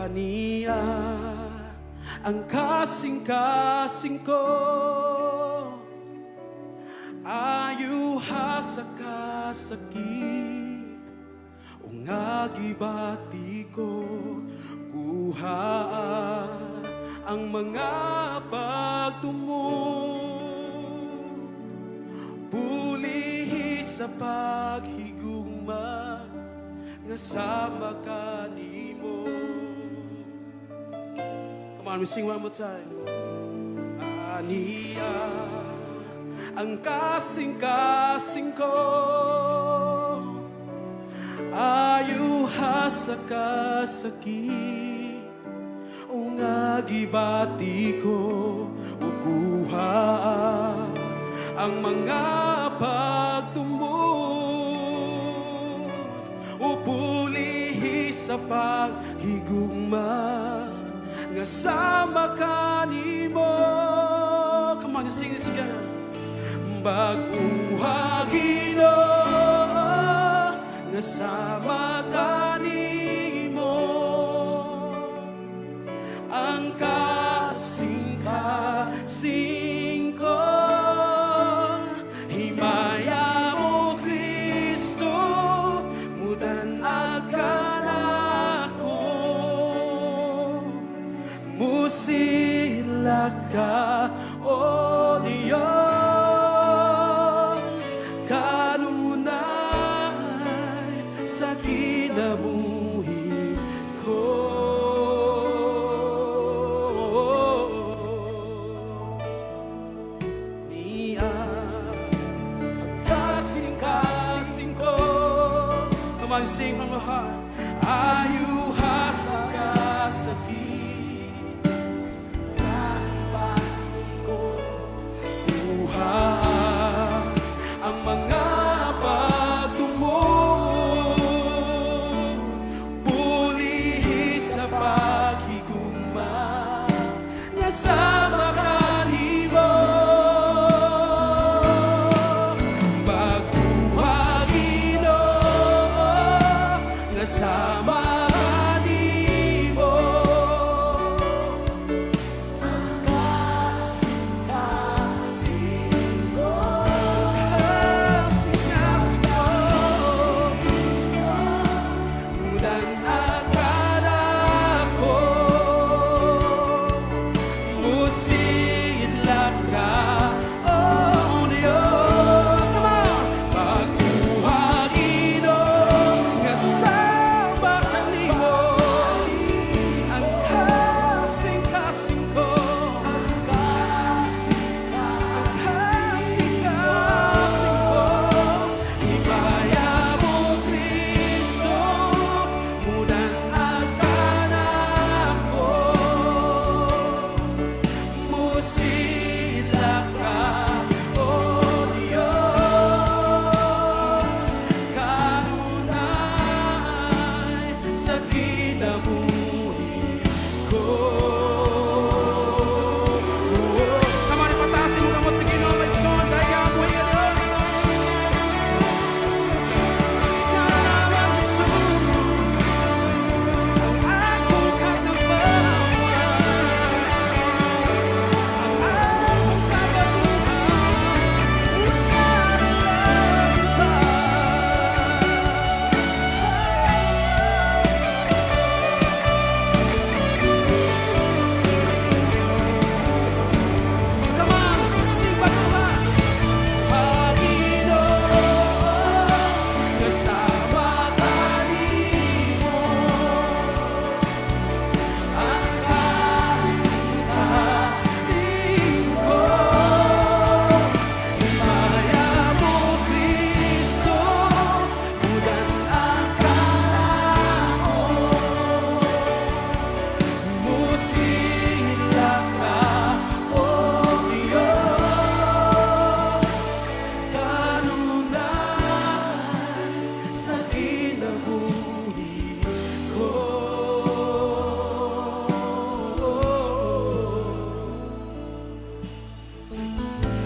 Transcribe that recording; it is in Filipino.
Ania ang kasing-kasing ko, ayuha sa kasakit, o nga gibati ko, kuha ang mga pagtumo, pulihi sa paghigugma nga sama kanimo. Come on, we sing one more time. Ania ang kasing-kasing ko, ayuha sa kasakit, o nga gibati ko, ukuha ang mga pagtumot, upulihi sa paghigugma nga sama kanimo. Come on, you sing this together. Baguha Ginoo nga sama kanimo, ang kasing-kasing ko, himaya mo Kristo, mudan akanako, musila ka o Diyos, kanunay sa kinabuhi ko. Niya ang kasing-kasing ko. Come on, sing from the heart. Ayuha sa kasakit,